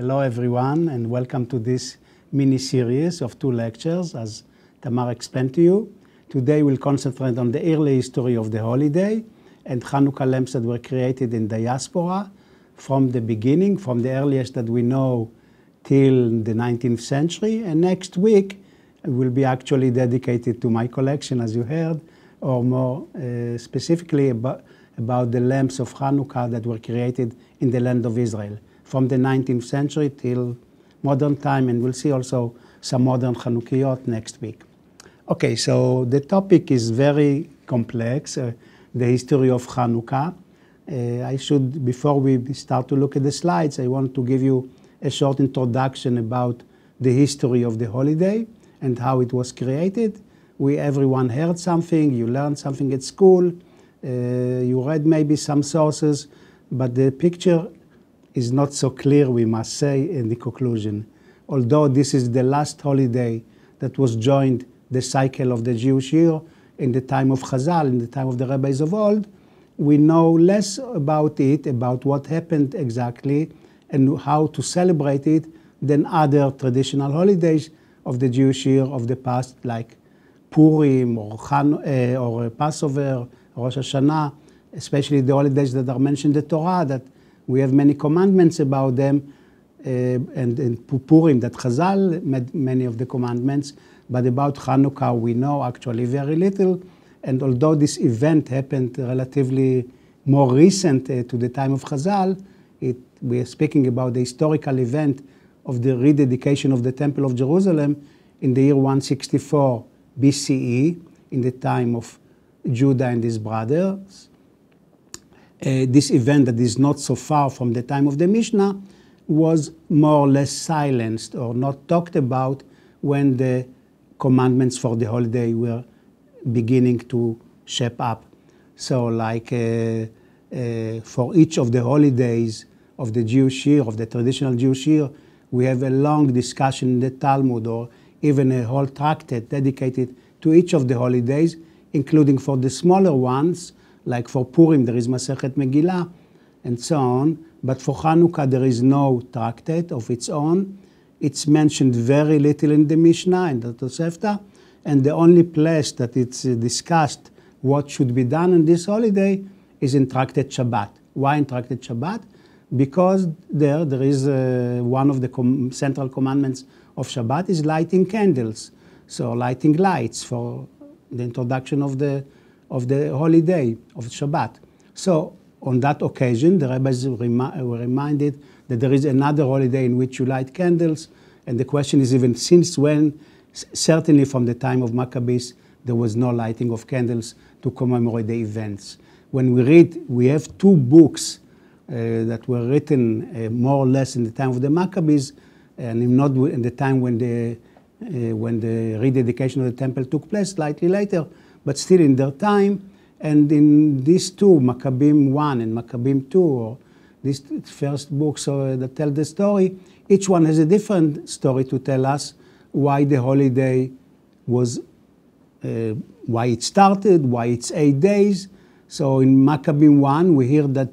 Hello everyone, and welcome to this mini-series of 2 lectures, as Tamar explained to you. Today we'll concentrate on the early history of the holiday and Hanukkah lamps that were created in diaspora from the beginning, from the earliest that we know till the 19th century. And next week will be actually dedicated to my collection, as you heard, or more specifically about the lamps of Hanukkah that were created in the land of Israel, from the 19th century till modern time, and we'll see also some modern Chanukiot next week. Okay, so the topic is very complex, the history of Hanukkah. Before we start to look at the slides, I want to give you a short introduction about the history of the holiday and how it was created. Everyone heard something, you learned something at school, you read maybe some sources, but the picture is not so clear, we must say, in the conclusion. Although this is the last holiday that was joined the cycle of the Jewish year in the time of Chazal, in the time of the rabbis of old, we know less about it, about what happened exactly, and how to celebrate it than other traditional holidays of the Jewish year of the past, like Purim or Passover, Rosh Hashanah, especially the holidays that are mentioned in the Torah, that we have many commandments about them, and in Purim that Chazal made many of the commandments, but about Hanukkah we know actually very little. And although this event happened relatively more recent to the time of Chazal, we are speaking about the historical event of the rededication of the Temple of Jerusalem in the year 164 BCE, in the time of Judah and his brothers. This event that is not so far from the time of the Mishnah was more or less silenced or not talked about when the commandments for the holiday were beginning to shape up. So like for each of the holidays of the Jewish year, of the traditional Jewish year, we have a long discussion in the Talmud or even a whole tractate dedicated to each of the holidays, including for the smaller ones, like for Purim there is Masechet Megillah and so on, but for Hanukkah there is no tractate of its own. It's mentioned very little in the Mishnah and the Tosefta, and the only place that it's discussed what should be done on this holiday is in Interrupted Shabbat. Why Interrupted Shabbat? Because there is one of the central commandments of Shabbat is lighting candles, so lighting lights for the introduction of the holiday of Shabbat. So on that occasion, the rabbis were reminded that there is another holiday in which you light candles, and the question is even since when. Certainly from the time of Maccabees, there was no lighting of candles to commemorate the events. When we read, we have 2 books that were written more or less in the time of the Maccabees, and not in the time when the rededication of the temple took place, slightly later, but still in their time. And in these 2, Maccabees 1 and Maccabees 2, or these first books that tell the story, each one has a different story to tell us why the holiday was, why it started, why it's 8 days. So in Maccabees 1, we hear that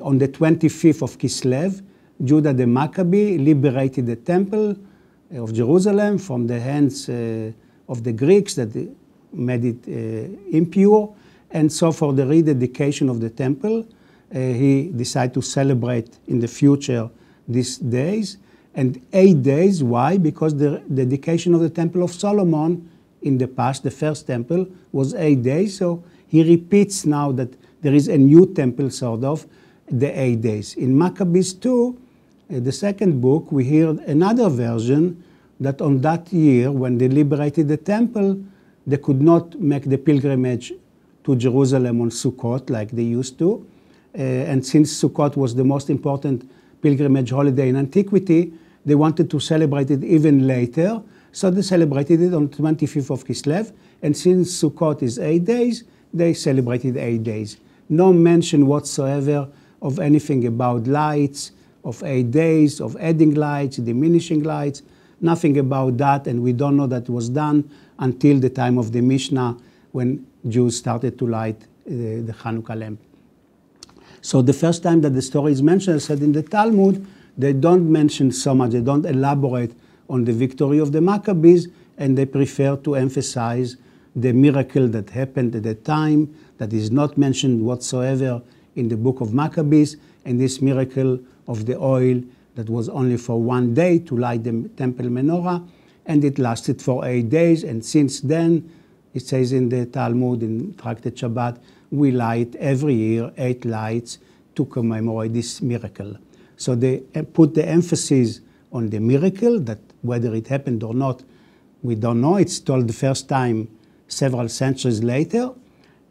on the 25th of Kislev, Judah the Maccabee liberated the temple of Jerusalem from the hands of the Greeks that made it impure. And so for the rededication of the temple, he decided to celebrate in the future these days. And 8 days, why? Because the dedication of the Temple of Solomon in the past, the first temple, was 8 days. So he repeats now that there is a new temple, sort of, the 8 days. In Maccabees 2, the second book, we hear another version that on that year, when they liberated the temple, they could not make the pilgrimage to Jerusalem on Sukkot like they used to. And since Sukkot was the most important pilgrimage holiday in antiquity, they wanted to celebrate it even later, so they celebrated it on the 25th of Kislev, and since Sukkot is 8 days, they celebrated 8 days. No mention whatsoever of anything about lights, of 8 days, of adding lights, diminishing lights, nothing about that, and we don't know that was done until the time of the Mishnah, when Jews started to light the Hanukkah lamp. So the first time that the story is mentioned, said in the Talmud, They don't mention so much, they don't elaborate on the victory of the Maccabees, and they prefer to emphasize the miracle that happened at that time that is not mentioned whatsoever in the book of Maccabees, and this miracle of the oil that was only for 1 day to light the temple menorah, and it lasted for 8 days, and since then, it says in the Talmud, in Interrupted Shabbat, we light every year 8 lights to commemorate this miracle. So they put the emphasis on the miracle, that whether it happened or not, we don't know. It's told the first time several centuries later.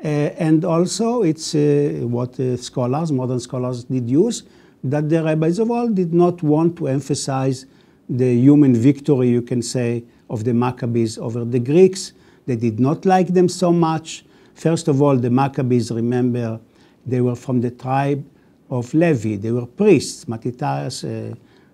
And also it's what scholars, modern scholars did use, that the rabbis of old did not want to emphasize the human victory, you can say, of the Maccabees over the Greeks. They did not like them so much. First of all, the Maccabees, remember, they were from the tribe of Levi. They were priests. Mattathias,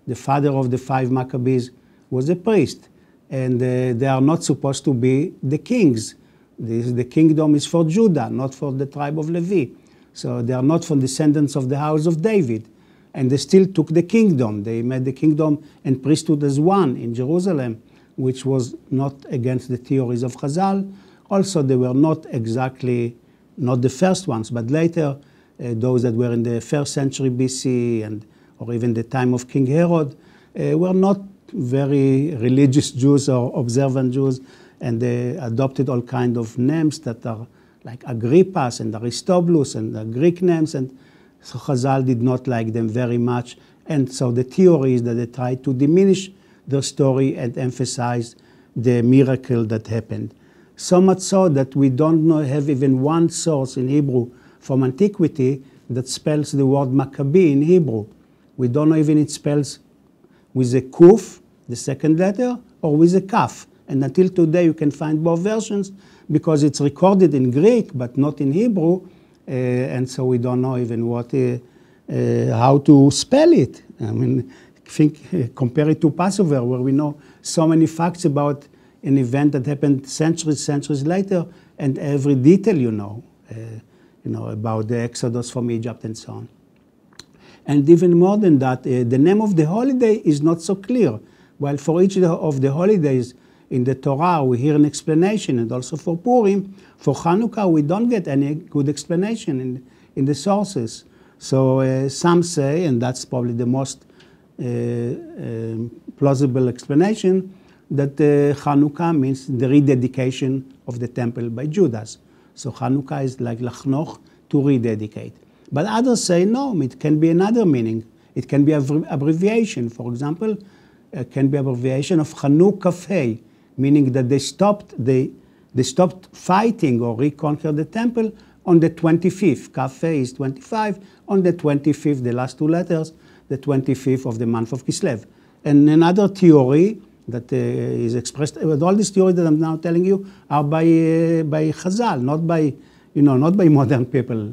the father of the 5 Maccabees, was a priest. And they are not supposed to be the kings. The kingdom is for Judah, not for the tribe of Levi. So they are not from descendants of the house of David. And they still took the kingdom. They made the kingdom and priesthood as one in Jerusalem, which was not against the theories of Chazal. Also, they were not exactly, not the first ones, but later, those that were in the 1st century BC and or even the time of King Herod, were not very religious Jews or observant Jews, and they adopted all kinds of names that are like Agrippas and Aristobulus and Greek names, and so Chazal did not like them very much. And so the theory is that they tried to diminish their story and emphasize the miracle that happened. So much so that we don't have even one source in Hebrew from antiquity that spells the word Maccabee in Hebrew. We don't know even it spells with a kuf, the second letter, or with a kaf. And until today you can find both versions because it's recorded in Greek but not in Hebrew, and so we don't know even how to spell it. I mean, compare it to Passover, where we know so many facts about an event that happened centuries later, and every detail you know about the Exodus from Egypt and so on. And even more than that, the name of the holiday is not so clear. While for each of the holidays in the Torah we hear an explanation, and also for Purim, for Hanukkah we don't get any good explanation in the sources. So some say, and that's probably the most plausible explanation, that Hanukkah means the rededication of the temple by Judas. So Hanukkah is like lachnoch, to rededicate. But others say no, it can be another meaning. It can be an abbreviation. For example, it can be an abbreviation of Hanukkah, meaning that they stopped fighting or reconquer the temple on the 25th. Kafeh is 25. On the 25th, the last 2 letters, the 25th of the month of Kislev. And another theory that is expressed, with all these theories that I'm now telling you, are by Chazal, not by modern people.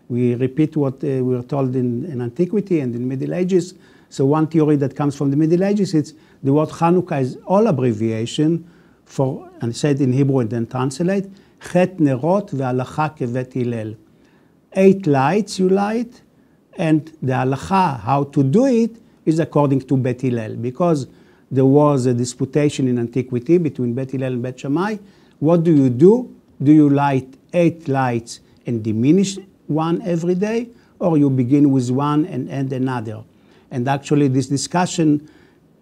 We repeat what we were told in antiquity and in Middle Ages. So one theory that comes from the Middle Ages, it's the word Hanukkah is all abbreviation for, and said in Hebrew and then translate, Chet Nerot ve'alacha kevet Hillel. 8 lights you light, and the halacha, how to do it, is according to Bet Hillel. Because there was a disputation in antiquity between Bet Hillel and Bet Shammai. What do you do? Do you light 8 lights and diminish one every day, or you begin with one and end another? And actually this discussion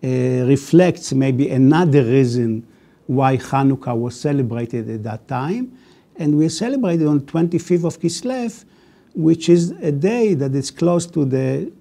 reflects maybe another reason why Hanukkah was celebrated at that time. And we celebrated on 25th of Kislev, which is a day that is close to the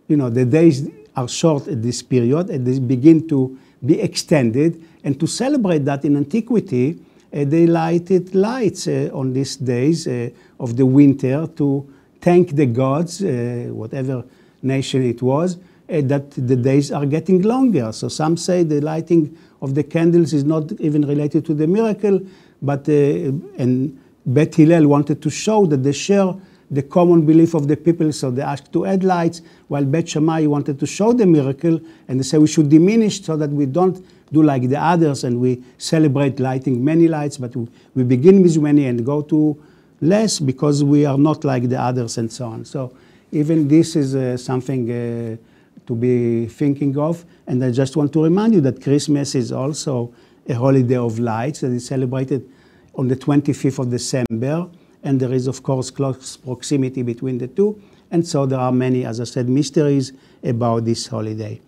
days are short at this period, and they begin to be extended. And to celebrate that in antiquity, they lighted lights on these days of the winter to thank the gods, whatever nation it was, that the days are getting longer. So some say the lighting of the candles is not even related to the miracle, but and Bet Hillel wanted to show that they share the common belief of the people, so they asked to add lights, while Bet Shammai wanted to show the miracle, and they say we should diminish so that we don't do like the others and we celebrate lighting many lights, but we begin with many and go to less because we are not like the others and so on. So even this is something to to be thinking of. And I just want to remind you that Christmas is also a holiday of lights that is celebrated on the 25th of December. And there is, of course, close proximity between the two. And so there are many, as I said, mysteries about this holiday.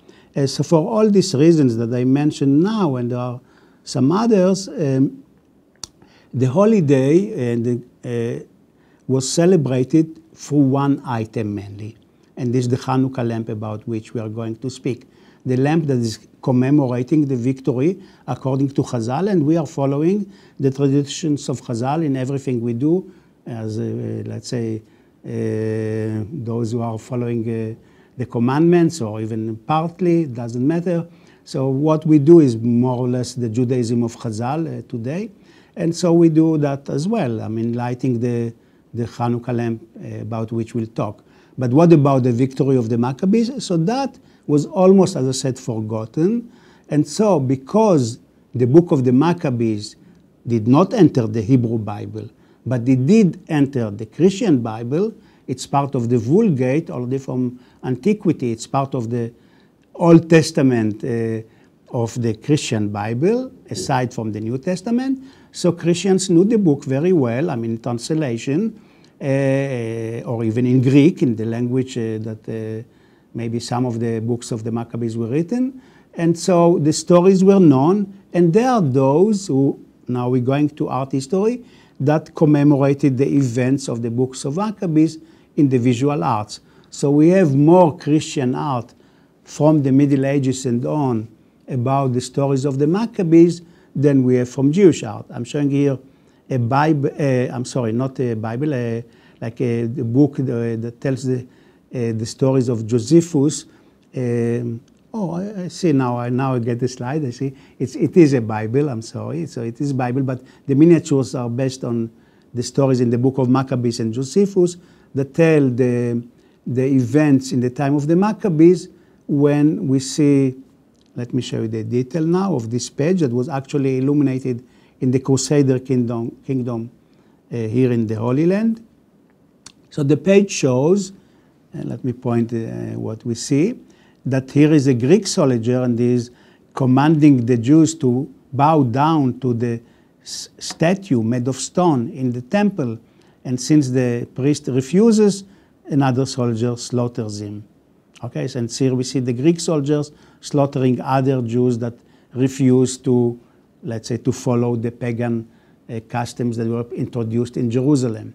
So for all these reasons that I mentioned now, and there are some others, the holiday was celebrated through one item mainly. And this is the Hanukkah lamp about which we are going to speak. The lamp that is commemorating the victory according to Chazal, and we are following the traditions of Chazal in everything we do, as let's say those who are following the commandments, or even partly, it doesn't matter. So what we do is more or less the Judaism of Chazal today. And so we do that as well. I mean, lighting the Hanukkah lamp about which we'll talk. But what about the victory of the Maccabees? So that was almost, as I said, forgotten. And so because the book of the Maccabees did not enter the Hebrew Bible, but it did enter the Christian Bible, it's part of the Vulgate, already from antiquity. It's part of the Old Testament of the Christian Bible, aside from the New Testament. So Christians knew the book very well, I mean, translation, or even in Greek, in the language that maybe some of the books of the Maccabees were written. And so the stories were known, and there are those who, now we're going to art history, that commemorated the events of the books of Maccabees in the visual arts. So we have more Christian art from the Middle Ages and on about the stories of the Maccabees than we have from Jewish art. I'm showing here a Bible, I'm sorry, not a Bible, like a book that tells the stories of Josephus. I see now I get the slide, I see. It is a Bible, I'm sorry. So it is Bible, but the miniatures are based on the stories in the book of Maccabees and Josephus that tell the events in the time of the Maccabees when we see, let me show you the detail now of this page that was actually illuminated in the Crusader kingdom here in the Holy Land. So the page shows, and let me point what we see, that here is a Greek soldier and is commanding the Jews to bow down to the statue made of stone in the temple. And since the priest refuses, another soldier slaughters him. Okay, so and here we see the Greek soldiers slaughtering other Jews that refuse to, let's say, to follow the pagan customs that were introduced in Jerusalem.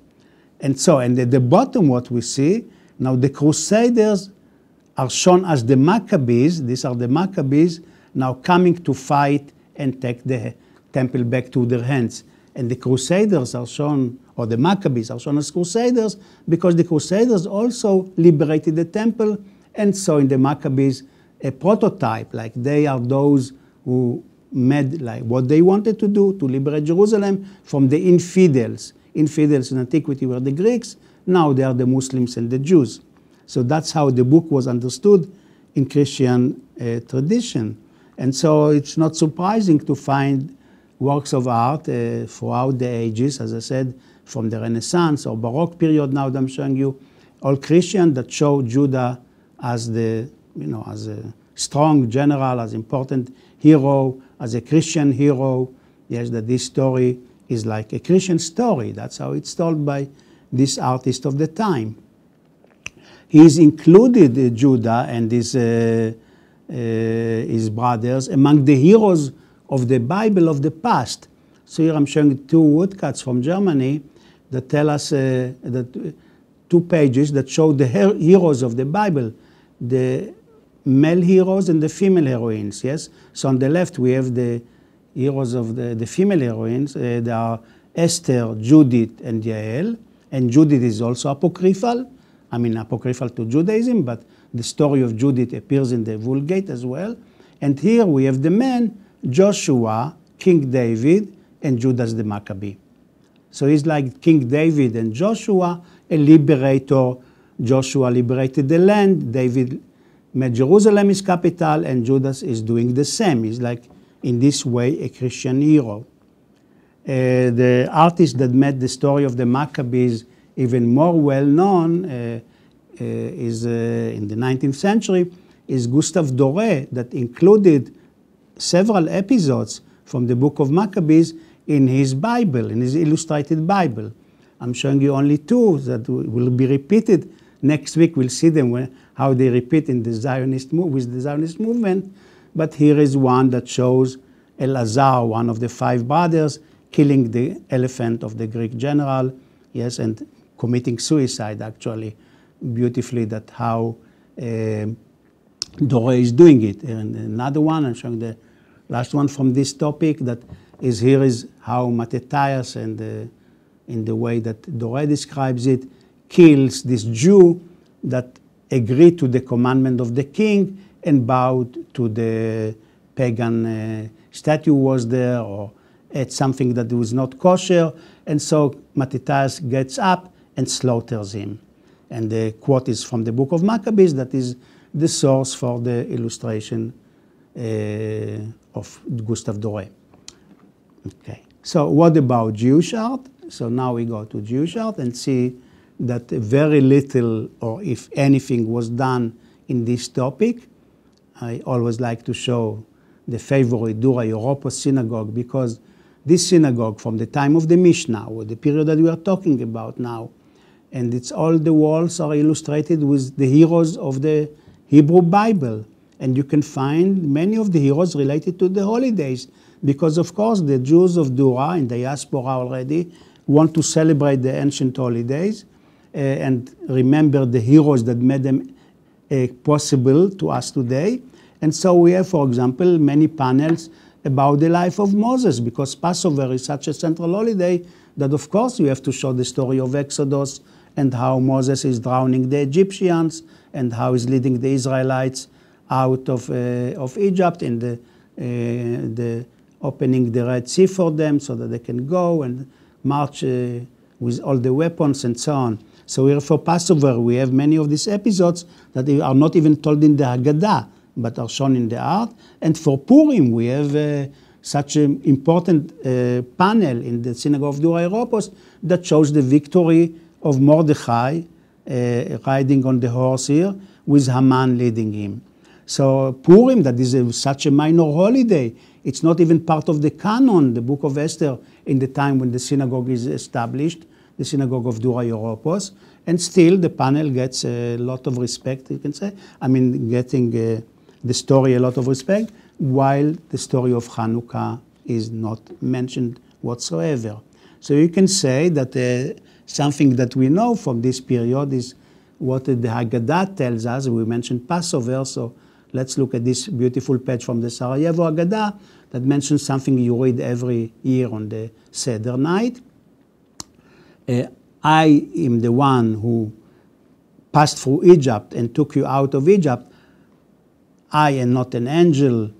And so, and at the bottom what we see, now the Crusaders are shown as the Maccabees. These are the Maccabees now coming to fight and take the temple back to their hands. And the Crusaders are shown, or the Maccabees are shown as Crusaders, because the Crusaders also liberated the temple. And so in the Maccabees, a prototype, like they are those who made like what they wanted to do, to liberate Jerusalem from the infidels. Infidels in antiquity were the Greeks, now they are the Muslims and the Jews. So that's how the book was understood in Christian tradition. And so it's not surprising to find works of art throughout the ages, as I said, from the Renaissance or Baroque period now that I'm showing you, all Christian that show Judah as the, as a strong general, as important hero, as a Christian hero. Yes, that this story is like a Christian story. That's how it's told by this artist of the time. He's included Judah and his brothers among the heroes of the Bible of the past. So here I'm showing two woodcuts from Germany that tell us that 2 pages that show the heroes of the Bible, the male heroes and the female heroines. Yes. So on the left we have the heroes of the female heroines. They are Esther, Judith, and Yael. And Judith is also apocryphal. I mean, apocryphal to Judaism, but the story of Judith appears in the Vulgate as well. And here we have the men, Joshua, King David, and Judas the Maccabee. So he's like King David and Joshua, a liberator. Joshua liberated the land, David made Jerusalem his capital, and Judas is doing the same. He's like, in this way, a Christian hero. The artist that made the story of the Maccabees even more well-known is in the 19th century is Gustav Doré, that included several episodes from the book of Maccabees in his Bible, in his illustrated Bible. I'm showing you only two that will be repeated. Next week we'll see them, how they repeat in the Zionist with the Zionist movement. But here is one that shows Elazar, one of the 5 brothers, killing the elephant of the Greek general, yes, and committing suicide, actually, beautifully, that how Doré is doing it. And another one, I'm showing the last one from this topic, that is here is how Mattathias, and in the way that Doré describes it, kills this Jew that agreed to the commandment of the king and bowed to the pagan statue was there, or ate something that was not kosher, and so Mattathias gets up and slaughters him. And the quote is from the book of Maccabees, that is the source for the illustration of Gustav Doré. Okay, so what about Jewish art? So now we go to Jewish art and see that very little, or if anything, was done in this topic. I always like to show the favorite Dura Europa Synagogue, because this synagogue from the time of the Mishnah, or the period that we are talking about now, and it's all the walls are illustrated with the heroes of the Hebrew Bible. And you can find many of the heroes related to the holidays, because of course the Jews of Dura in diaspora already want to celebrate the ancient holidays and remember the heroes that made them possible to us today. And so we have, for example, many panels about the life of Moses, because Passover is such a central holiday that of course you have to show the story of Exodus and how Moses is drowning the Egyptians and how he's leading the Israelites out of Egypt, and the opening the Red Sea for them so that they can go and march with all the weapons and so on. So here for Passover we have many of these episodes that are not even told in the Haggadah, but are shown in the art. And for Purim we have such an important panel in the Synagogue of Dura Europos that shows the victory of Mordechai riding on the horse here with Haman leading him. So Purim, that is such a minor holiday, it's not even part of the canon, the book of Esther, in the time when the synagogue is established, the Synagogue of Dura Europos, and still the panel gets a lot of respect, you can say. I mean, getting the story a lot of respect, while the story of Hanukkah is not mentioned whatsoever. So you can say that something that we know from this period is what the Haggadah tells us. We mentioned Passover, so let's look at this beautiful page from the Sarajevo Haggadah that mentions something you read every year on the Seder night. I am the one who passed through Egypt and took you out of Egypt. I am not an angel.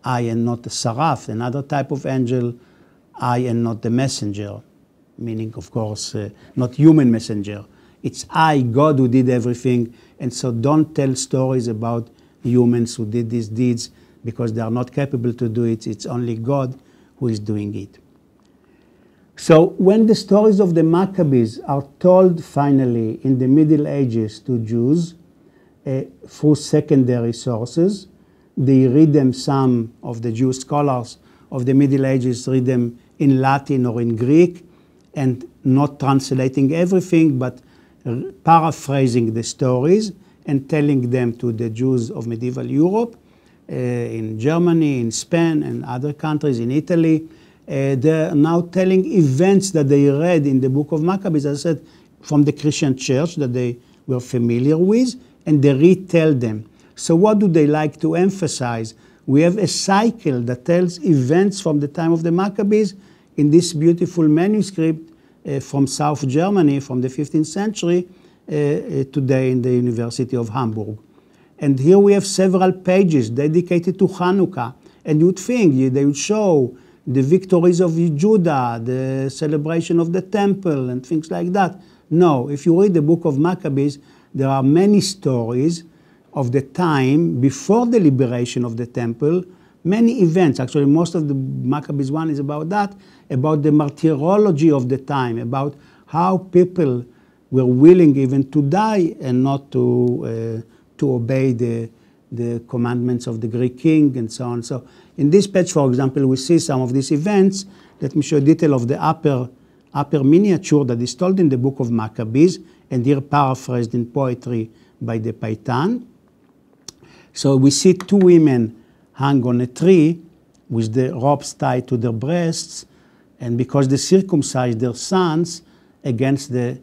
I am not a seraph, another type of angel. I am not the messenger, meaning, of course, not human messenger. It's I, God, who did everything. And so don't tell stories about humans who did these deeds, because they are not capable to do it. It's only God who is doing it. So when the stories of the Maccabees are told finally in the Middle Ages to Jews through secondary sources, they read them, some of the Jewish scholars of the Middle Ages read them in Latin or in Greek, and not translating everything, but paraphrasing the stories and telling them to the Jews of medieval Europe, in Germany, in Spain, and other countries, in Italy. They're now telling events that they read in the book of Maccabees, as I said, from the Christian church that they were familiar with, and they retell them. So what do they like to emphasize? We have a cycle that tells events from the time of the Maccabees in this beautiful manuscript from South Germany from the 15th century, today in the University of Hamburg. And here we have several pages dedicated to Hanukkah. And you'd think they would show the victories of Judah, the celebration of the temple, and things like that. No, if you read the book of Maccabees, there are many stories of the time before the liberation of the temple, many events. Actually, most of the Maccabees one is about that, about the martyrology of the time, about how people were willing even to die and not to obey the the commandments of the Greek king and so on. So in this page, for example, we see some of these events. Let me show a detail of the upper miniature that is told in the book of Maccabees, and here paraphrased in poetry by the Paitan. So we see two women hung on a tree with the ropes tied to their breasts, and because they circumcised their sons against the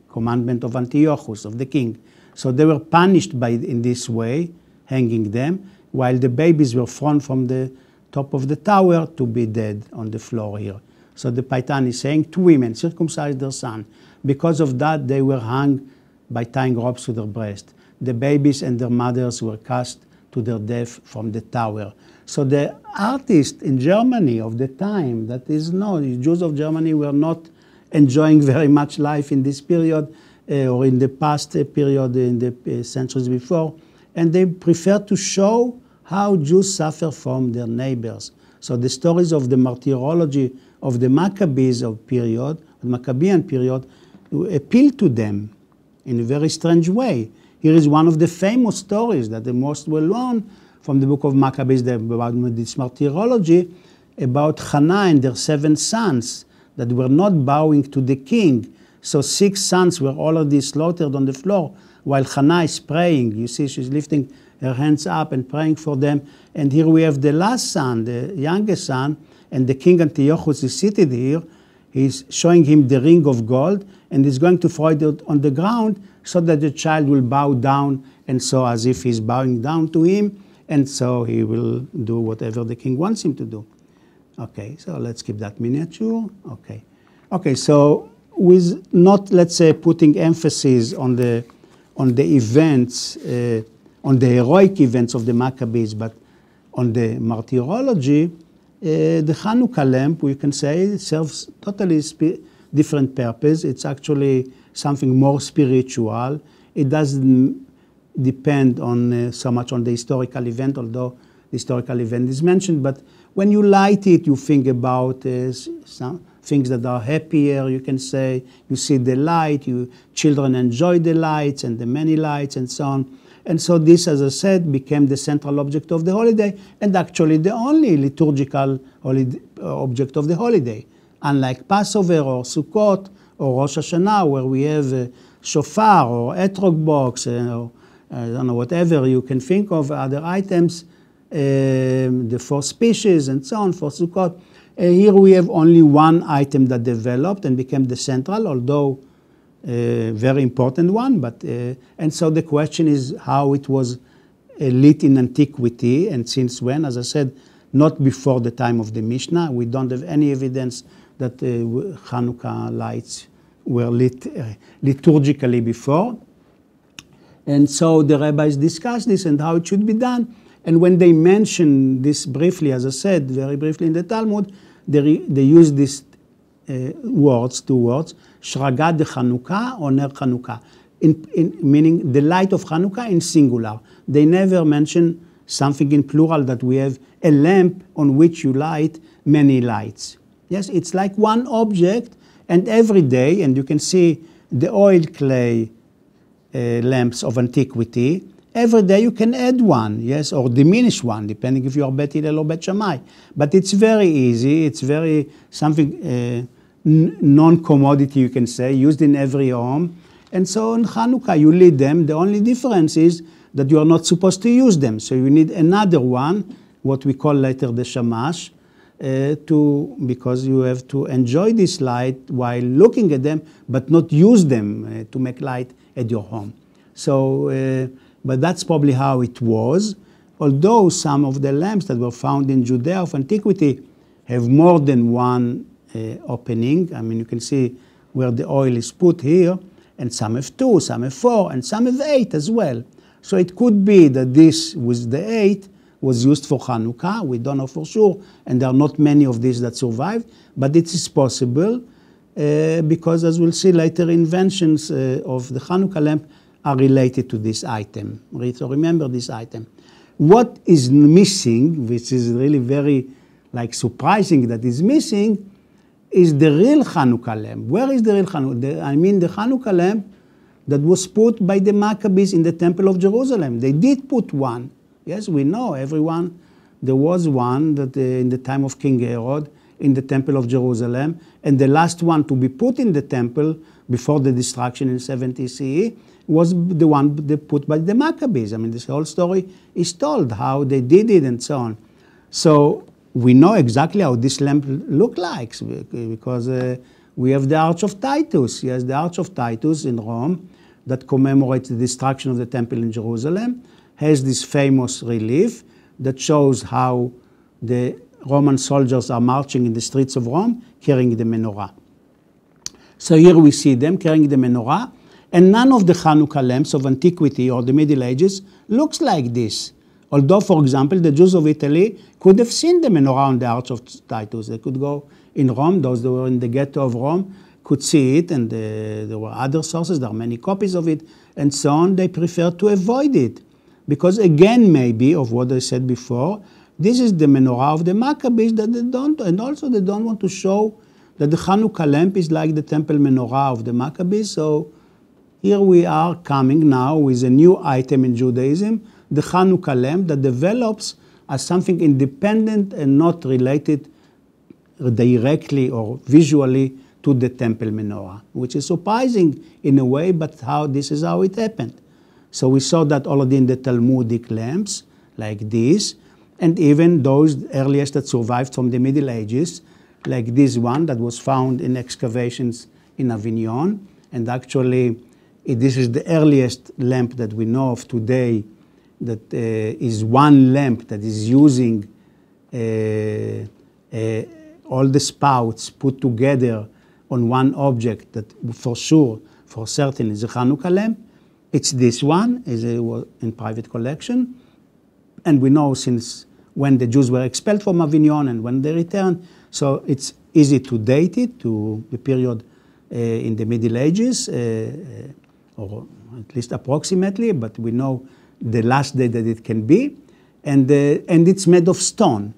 commandment of Antiochus, of the king. So they were punished in this way, hanging them, while the babies were thrown from the top of the tower to be dead on the floor here. So the Paitan is saying two women circumcised their son. Because of that, they were hung by tying ropes to their breast. The babies and their mothers were cast to their death from the tower. So the artists in Germany of the time, that is, no, the Jews of Germany were not enjoying very much life in this period or in the past period, in the centuries before, and they prefer to show how Jews suffer from their neighbors. So the stories of the martyrology of the Maccabees of period, the Maccabean period, appeal to them in a very strange way. Here is one of the famous stories that the most well known from the book of Maccabees about this martyrology, about Hannah and their 7 sons that were not bowing to the king. So 6 sons were already slaughtered on the floor while Hannah is praying. You see, she's lifting her hands up and praying for them. And here we have the last son, the youngest son, and the king Antiochus is seated here. He's showing him the ring of gold, and he's going to throw it on the ground so that the child will bow down, and so as if he's bowing down to him, and so he will do whatever the king wants him to do. Okay, so let's keep that miniature. Okay, so with not, let's say, putting emphasis on the events, on the heroic events of the Maccabees, but on the martyrology, the Hanukkah lamp, we can say, serves totally different purpose. It's actually something more spiritual. It doesn't depend on so much on the historical event, although the historical event is mentioned. But when you light it, you think about some things that are happier, you can say. You see the light, children enjoy the lights and the many lights and so on. And so this, as I said, became the central object of the holiday, and actually the only liturgical object of the holiday. Unlike Passover or Sukkot or Rosh Hashanah, where we have shofar or etrog box, or I don't know, whatever you can think of, other items, the 4 species and so on for Sukkot. Here we have only one item that developed and became the central, although very important one. But and so the question is how it was lit in antiquity, and since when. As I said, not before the time of the Mishnah. We don't have any evidence that Hanukkah lights were lit liturgically before. And so the rabbis discussed this and how it should be done. And when they mention this briefly, as I said, very briefly in the Talmud, they use these words, 2 words, Shraga de Hanukkah or Ner Hanukkah, meaning the light of Hanukkah in singular. They never mention something in plural, that we have a lamp on which you light many lights. Yes, it's like one object, and every day, and you can see the oil clay lamps of antiquity, every day you can add one, yes, or diminish one, depending if you are Bet Hillel or Bet Shammai. But it's very easy, it's very something non-commodity, you can say, used in every home. And so in Hanukkah you lit them. The only difference is that you are not supposed to use them. So you need another one, what we call later the shamash, because you have to enjoy this light while looking at them, but not use them to make light at your home. So, but that's probably how it was. Although some of the lamps that were found in Judea of antiquity have more than one opening. I mean, you can see where the oil is put here, and some have 2, some have 4, and some have 8 as well. So it could be that this with the 8 was used for Hanukkah. We don't know for sure, and there are not many of these that survived, but it is possible because, as we'll see later, inventions of the Hanukkah lamp are related to this item. So remember this item. What is missing, which is really very surprising that is missing, is the real Hanukkah lamp. Where is the real Hanukkah? I mean the Hanukkah lamp that was put by the Maccabees in the Temple of Jerusalem. They did put one. Yes, we know, everyone. There was one that in the time of King Herod in the Temple of Jerusalem, and the last one to be put in the temple before the destruction in 70 CE was the one they put by the Maccabees. I mean, this whole story is told, how they did it and so on. So we know exactly how this lamp looked like, because we have the Arch of Titus. Yes, the Arch of Titus in Rome that commemorates the destruction of the temple in Jerusalem has this famous relief that shows how the Roman soldiers are marching in the streets of Rome carrying the menorah. So here we see them carrying the menorah, and none of the Hanukkah lamps of antiquity or the Middle Ages looks like this. Although, for example, the Jews of Italy could have seen the menorah on the Arch of Titus. They could go in Rome, those that were in the ghetto of Rome could see it, and there were other sources, there are many copies of it, and so on. They preferred to avoid it. Because again, maybe, of what I said before, this is the menorah of the Maccabees that they don't, and also they don't want to show that the Hanukkah lamp is like the temple menorah of the Maccabees. So here we are coming now with a new item in Judaism, the Hanukkah lamp that develops as something independent and not related directly or visually to the temple menorah, which is surprising in a way, but this is how it happened. So we saw that already in the Talmudic lamps, like this, and even those earliest that survived from the Middle Ages, like this one that was found in excavations in Avignon. And actually, this is the earliest lamp that we know of today that is one lamp that is using all the spouts put together on one object that for sure, for certain, is a Hanukkah lamp. It's this one, is in private collection. And we know since when the Jews were expelled from Avignon and when they returned, so it's easy to date it to the period in the Middle Ages, or at least approximately, but we know the last day that it can be. And it's made of stone.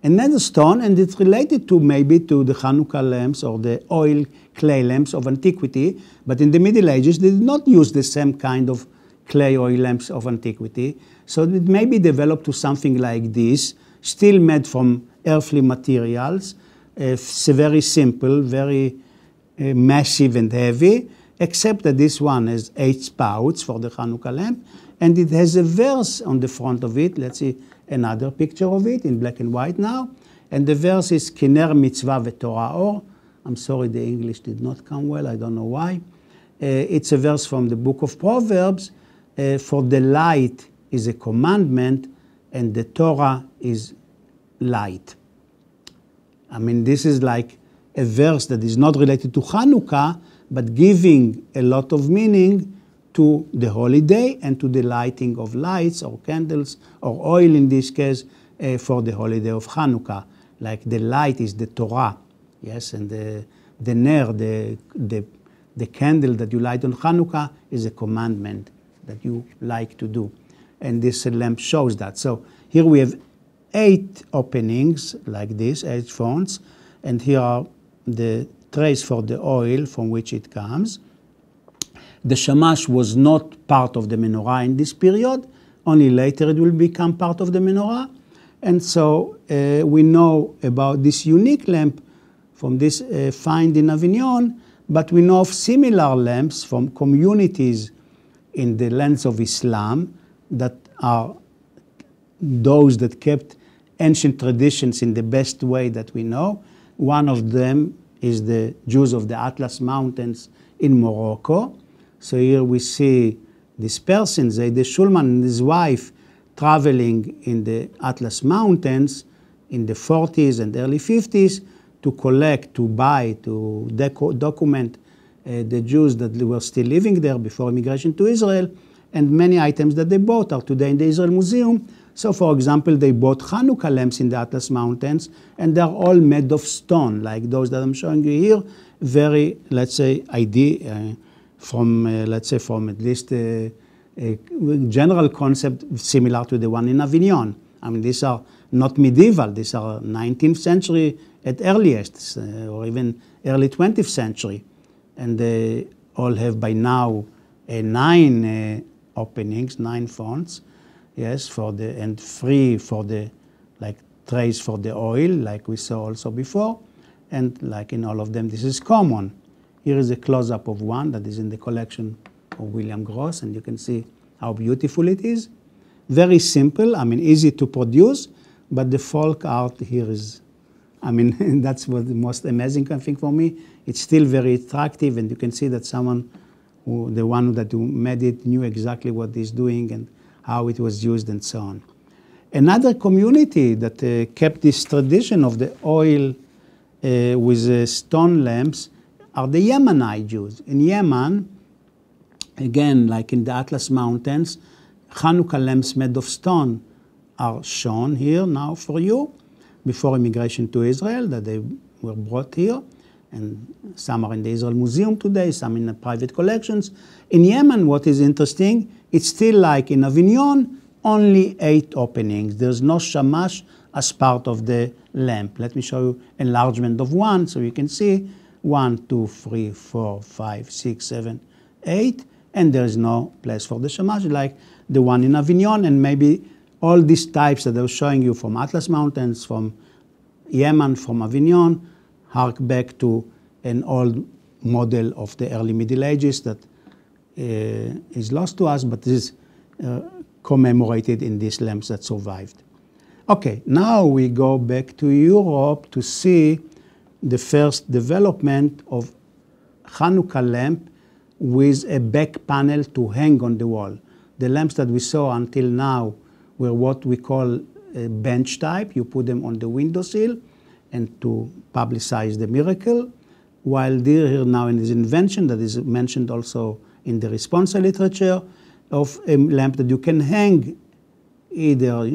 And made of stone, and it's related to maybe to the Hanukkah lamps or the oil clay lamps of antiquity. But in the Middle Ages, they did not use the same kind of clay oil lamps of antiquity. So it maybe developed to something like this, still made from earthly materials, very simple, very massive and heavy, except that this one has 8 spouts for the Hanukkah lamp, and it has a verse on the front of it. Let's see another picture of it in black and white now. And the verse is Kiner mitzvah v'torah or. I'm sorry, the English did not come well. I don't know why. It's a verse from the book of Proverbs. For the light is a commandment, and the Torah is light. I mean, this is like a verse that is not related to Hanukkah, but giving a lot of meaning to the holiday and to the lighting of lights or candles or oil in this case for the holiday of Hanukkah. Like the light is the Torah, yes, and the ner, the candle that you light on Hanukkah is a commandment that you like to do. And this lamp shows that. So here we have 8 openings like this, 8 fonts, and here are the trays for the oil from which it comes. The shamash was not part of the menorah in this period. Only later it will become part of the menorah. And so we know about this unique lamp from this find in Avignon, but we know of similar lamps from communities in the lands of Islam that are those that kept ancient traditions in the best way that we know. One of them is the Jews of the Atlas Mountains in Morocco. So here we see this person, Zayd Shulman, and his wife traveling in the Atlas Mountains in the 40s and early 50s to collect, to buy, to document the Jews that were still living there before immigration to Israel, and many items that they bought are today in the Israel Museum. So, for example, they bought Hanukkah lamps in the Atlas Mountains, and they're all made of stone, like those that I'm showing you here. Very, let's say, from at least a general concept similar to the one in Avignon. I mean, these are not medieval. These are 19th century at earliest, or even early 20th century. And they all have by now 9 openings, 9 fonts, yes, and 3 for the trays for the oil, like we saw also before, and like in all of them, this is common. Here is a close-up of one that is in the collection of William Gross, and you can see how beautiful it is. Very simple, I mean, easy to produce, but the folk art here is, I mean, that's what the most amazing thing for me. It's still very attractive, and you can see that the one that made it knew exactly what he's doing and how it was used and so on. Another community that kept this tradition of the oil with stone lamps are the Yemenite Jews. In Yemen, again, like in the Atlas Mountains, Hanukkah lamps made of stone are shown here now for you, before immigration to Israel, that they were brought here. And some are in the Israel Museum today, some in the private collections. In Yemen, what is interesting, it's still like in Avignon, only 8 openings. There's no shamash as part of the lamp. Let me show you enlargement of 1, so you can see 1, 2, 3, 4, 5, 6, 7, 8, and there is no place for the shamash, like the one in Avignon, and maybe all these types that I was showing you from Atlas Mountains, from Yemen, from Avignon, hark back to an old model of the early Middle Ages that is lost to us, but is commemorated in these lamps that survived. Okay, now we go back to Europe to see the first development of Hanukkah lamp with a back panel to hang on the wall. The lamps that we saw until now were what we call a bench type. You put them on the windowsill and to publicize the miracle, while here now in this invention that is mentioned also in the responsa literature of a lamp that you can hang either,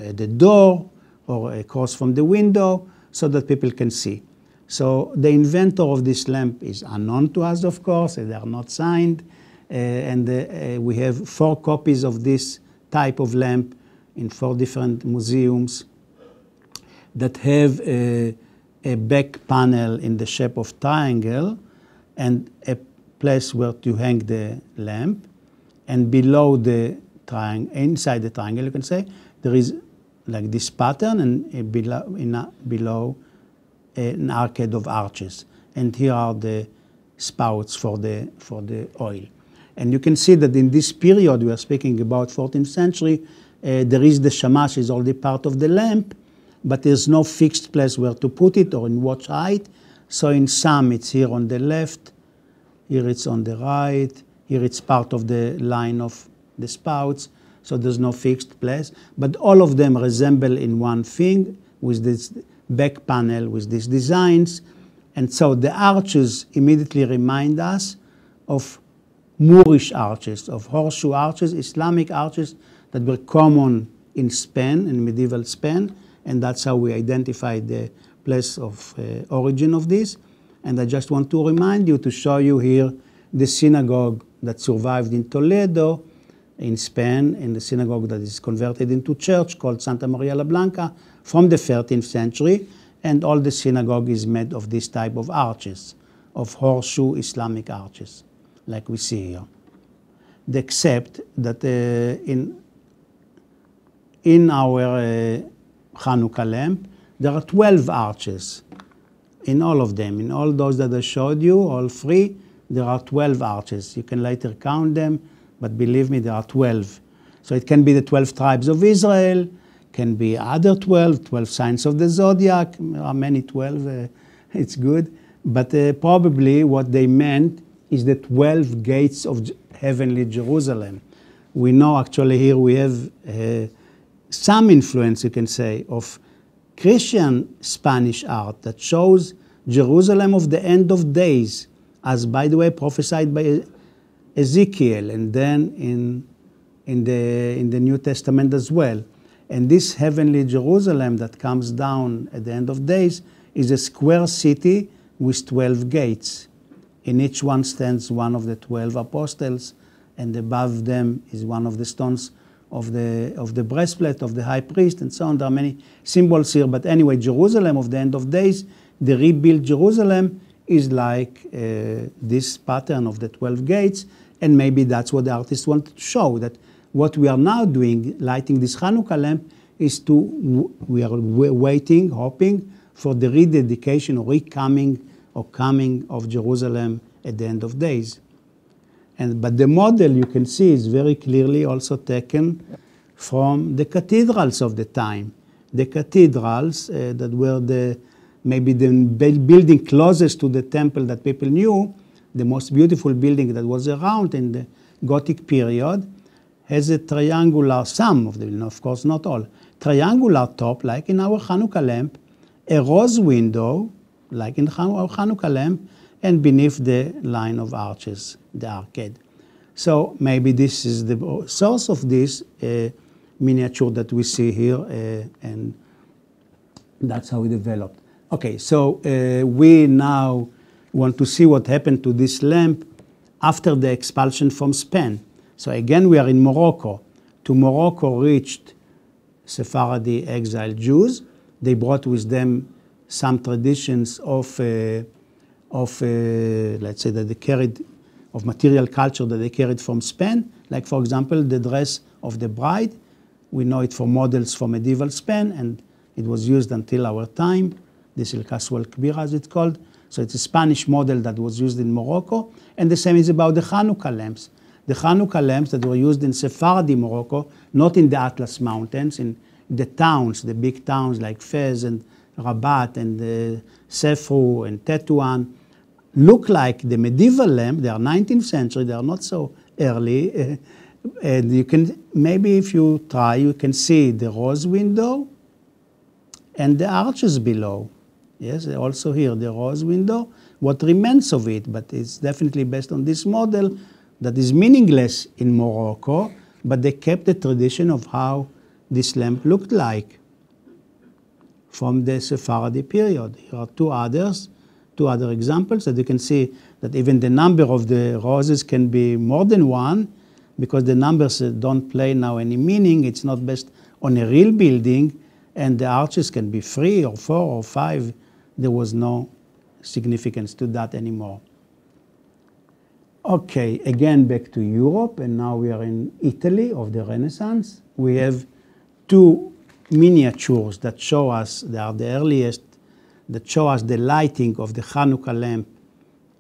at the door or across from the window so that people can see. So the inventor of this lamp is unknown to us, of course, they are not signed, and we have 4 copies of this type of lamp in 4 different museums that have a back panel in the shape of triangle and a place where to hang the lamp, and below the triangle, inside the triangle, you can say, there is like this pattern, and below an arcade of arches. And here are the spouts for the oil. And you can see that in this period, we are speaking about 14th century, there is the shamash is already part of the lamp, but there's no fixed place where to put it or in what height. So in some, it's here on the left, here it's on the right, here it's part of the line of the spouts, so there's no fixed place. But all of them resemble in one thing with this back panel, with these designs. And so the arches immediately remind us of Moorish arches, of horseshoe arches, Islamic arches that were common in Spain, in medieval Spain, and that's how we identify the place of origin of this. And I just want to remind you, to show you here the synagogue that survived in Toledo, in Spain, in the synagogue that is converted into church called Santa Maria la Blanca from the 13th century, and all the synagogue is made of this type of arches, of horseshoe Islamic arches, like we see here. Except that in our Hanukkah lamp, there are 12 arches in all of them. In all those that I showed you, all 3, there are 12 arches. You can later count them, but believe me, there are 12. So it can be the 12 tribes of Israel, can be other 12 signs of the zodiac. There are many 12, it's good. But probably what they meant is the 12 gates of heavenly Jerusalem. We know actually here we have some influence, you can say, of Christian Spanish art that shows Jerusalem of the end of days, as by the way prophesied by Ezekiel, and then in the New Testament as well. And this heavenly Jerusalem that comes down at the end of days is a square city with 12 gates. In each one stands one of the 12 apostles, and above them is one of the stones of the breastplate of the high priest, and so on. There are many symbols here, but anyway, Jerusalem of the end of days, the rebuilt Jerusalem, is like this pattern of the 12 gates, And maybe that's what the artist wanted to show, that what we are now doing, lighting this Hanukkah lamp, is we are waiting, hoping for the rededication or coming of Jerusalem at the end of days. But the model you can see is very clearly also taken from the cathedrals of the time. The cathedrals that were maybe the building closest to the temple that people knew, the most beautiful building that was around in the Gothic period, has a triangular, some of them, of course not all, triangular top, like in our Hanukkah lamp, a rose window, like in our Hanukkah lamp, and beneath the line of arches, the arcade. So maybe this is the source of this miniature that we see here, and that's how it developed. Okay, so we now want to see what happened to this lamp after the expulsion from Spain. So again, we are in Morocco. To Morocco reached Sephardi exiled Jews. They brought with them some traditions of let's say that they carried, of material culture that they carried from Spain, like for example, the dress of the bride. We know it for models from medieval Spain, and it was used until our time, the Silkaswal Kbira as it's called. So it's a Spanish model that was used in Morocco, and the same is about the Hanukkah lamps. The Hanukkah lamps that were used in Sephardi Morocco, not in the Atlas Mountains, in the towns, the big towns like Fez and Rabat and Sefru and Tetuan, look like the medieval lamp. They are 19th century, they are not so early. And you can, maybe if you try, you can see the rose window and the arches below. Yes, also here, the rose window, what remains of it, but it's definitely based on this model that is meaningless in Morocco, but they kept the tradition of how this lamp looked like from the Sephardi period. Here are two other examples that you can see that even the number of the roses can be more than one, because the numbers don't play now any meaning. It's not based on a real building, and the arches can be 3 or 4 or 5. There was no significance to that anymore. Okay, again back to Europe, and now we are in Italy of the Renaissance. We have two miniatures that show us, they are the earliest, that show us the lighting of the Hanukkah lamp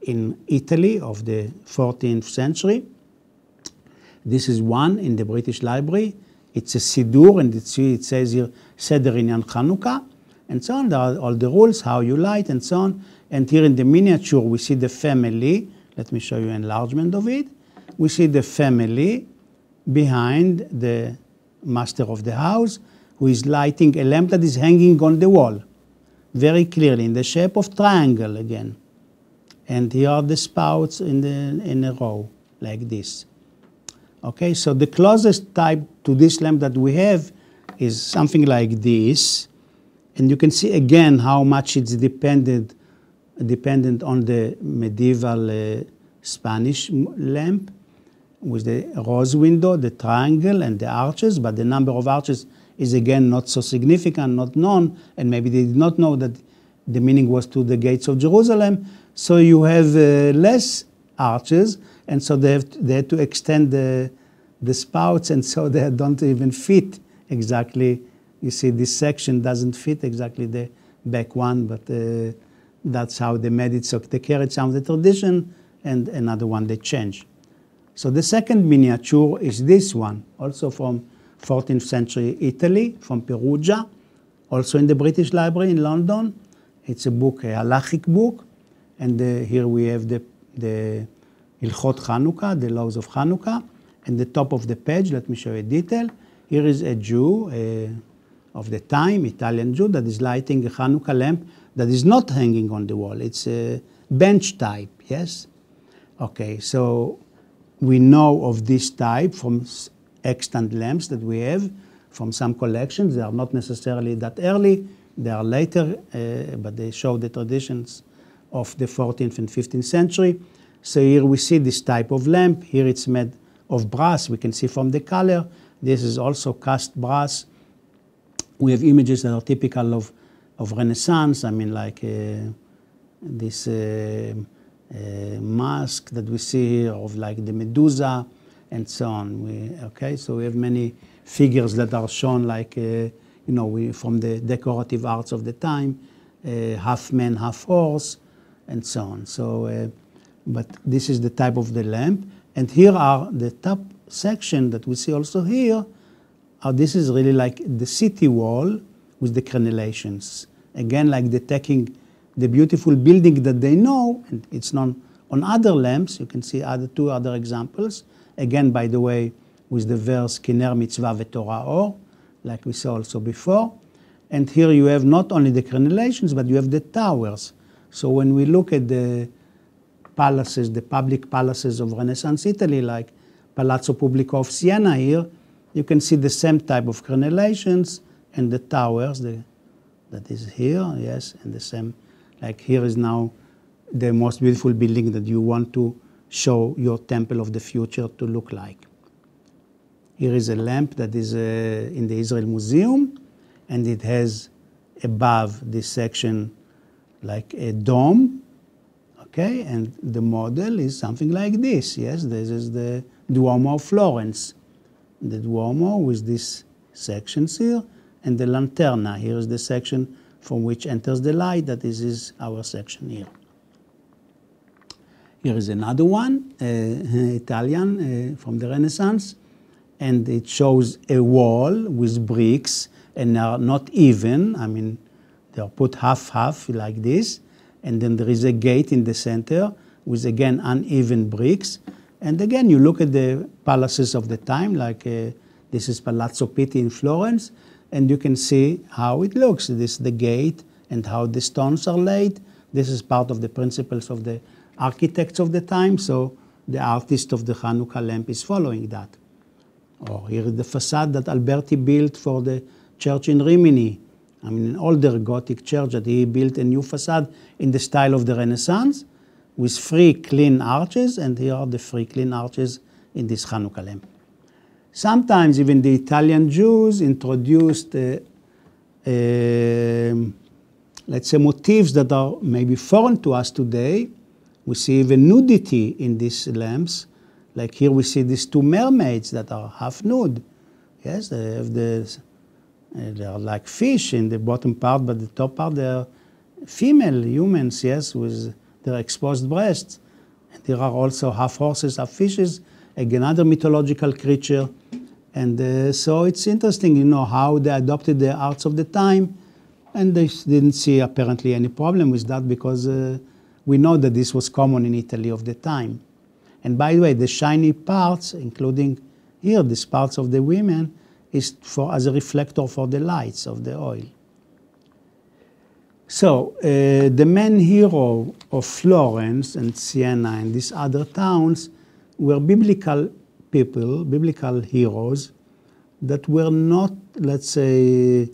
in Italy of the 14th century. This is one in the British Library. It's a Siddur, and it says here, Seder Inyan Hanukkah, and so on. There are all the rules, how you light, and so on. And here in the miniature, we see the family. Let me show you an enlargement of it. We see the family behind the master of the house, who is lighting a lamp that is hanging on the wall, very clearly, in the shape of triangle again. And here are the spouts in a row, like this. Okay, so the closest type to this lamp that we have is something like this. And you can see again how much it's dependent on the medieval Spanish lamp with the rose window, the triangle, and the arches. But the number of arches is again not so significant, not known, and maybe they did not know that the meaning was to the gates of Jerusalem. So you have less arches, and so they had to extend the spouts, and so they don't even fit exactly. You see, this section doesn't fit exactly the back one, but that's how they made it. So they carried some of the tradition, and another one they changed. So the second miniature is this one, also from 14th century Italy, from Perugia, also in the British Library in London. It's a book, a halachic book, and here we have the Hilchot Hanukkah, the laws of Hanukkah. And the top of the page, let me show you a detail. Here is a Jew of the time, Italian Jew, that is lighting a Hanukkah lamp that is not hanging on the wall. It's a bench type, yes? Okay, so we know of this type from extant lamps that we have from some collections. They are not necessarily that early. They are later, but they show the traditions of the 14th and 15th century. So here we see this type of lamp. Here it's made of brass. We can see from the color. This is also cast brass. We have images that are typical of Renaissance. I mean, like this mask that we see here of like the Medusa and so on. Okay, so we have many figures that are shown like, from the decorative arts of the time, half man, half horse, and so on. So, but this is the type of the lamp. And here are the top section that we see also here. This is really like the city wall with the crenellations. Again, like detecting the beautiful building that they know, and it's not on other lamps. You can see two other examples. Again, by the way, with the verse, Kiner mitzvah v'torah or, like we saw also before. And here you have not only the crenellations, but you have the towers. So when we look at the palaces, the public palaces of Renaissance Italy, like Palazzo Pubblico of Siena here, you can see the same type of crenellations and the towers, that is here, yes, and the same, like here is now the most beautiful building that you want to show your temple of the future to look like. Here is a lamp that is in the Israel Museum, and it has above this section like a dome, okay, and the model is something like this, yes, this is the Duomo of Florence. The Duomo with these sections here, and the lanterna. Here is the section from which enters the light, that is our section here. Here is another one, Italian, from the Renaissance, and it shows a wall with bricks, and they are not even, I mean, they are put half-half like this, and then there is a gate in the center with, again, uneven bricks. And again, you look at the palaces of the time, like this is Palazzo Pitti in Florence, and you can see how it looks. This is the gate and how the stones are laid. This is part of the principles of the architects of the time, so the artist of the Hanukkah lamp is following that. Or here is the facade that Alberti built for the church in Rimini. I mean, an older Gothic church that he built a new facade in the style of the Renaissance with 3 clean arches, and here are the 3 clean arches in this Hanukkah lamp. Sometimes even the Italian Jews introduced, let's say, motifs that are maybe foreign to us today. We see even nudity in these lamps. Like here we see these 2 mermaids that are half nude. Yes, they have they are like fish in the bottom part, but the top part they are female humans, yes, with their exposed breasts. And there are also half horses, half fishes, again, another mythological creature. And so it's interesting, how they adopted the arts of the time, and they didn't see apparently any problem with that because we know that this was common in Italy of the time. And by the way, the shiny parts, including here, these parts of the women, is as a reflector for the lights of the oil. So the main hero of Florence and Siena and these other towns were biblical people, biblical heroes that were not, let's say,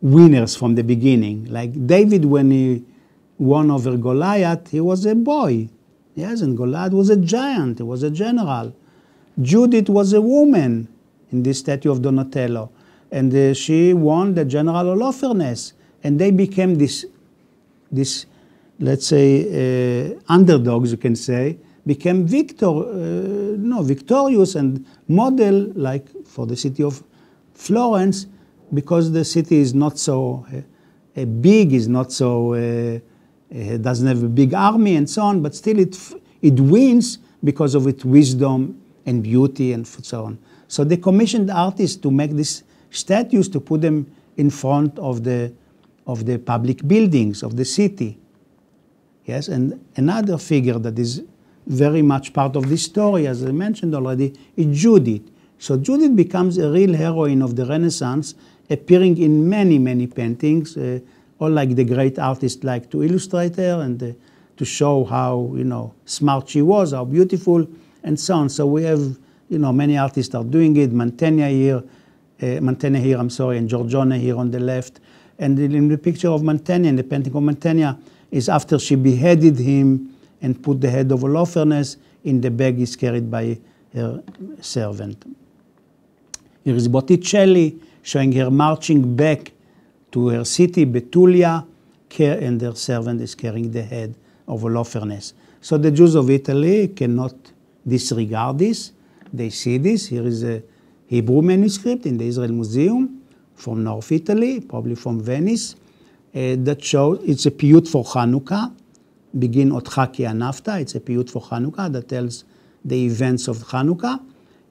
winners from the beginning. Like David, when he won over Goliath, he was a boy. Yes, and Goliath was a giant, he was a general. Judith was a woman in this statue of Donatello. And she won the general Holofernes. And they became this let's say, underdogs, you can say, became victorious and model, like for the city of Florence, because the city is not so big, is not so, doesn't have a big army and so on, but still it wins because of its wisdom and beauty and so on. So they commissioned artists to make these statues, to put them in front of the public buildings of the city. Yes, and another figure that is very much part of this story, as I mentioned already, is Judith. So Judith becomes a real heroine of the Renaissance, appearing in many, many paintings, all like the great artists like to illustrate her and to show how, smart she was, how beautiful, and so on. So we have, many artists are doing it. Mantegna here, and Giorgione here on the left. And in the picture of Mantegna, in the painting of Mantegna, is after she beheaded him and put the head of Holofernes in the bag is carried by her servant. Here is Botticelli showing her marching back to her city, Betulia, and their servant is carrying the head of Holofernes. So the Jews of Italy cannot disregard this. They see this. Here is a Hebrew manuscript in the Israel Museum from North Italy, probably from Venice, that shows it's a piyut for Hanukkah. Begin Otcha ki anafta. It's a piyut for Hanukkah that tells the events of Hanukkah.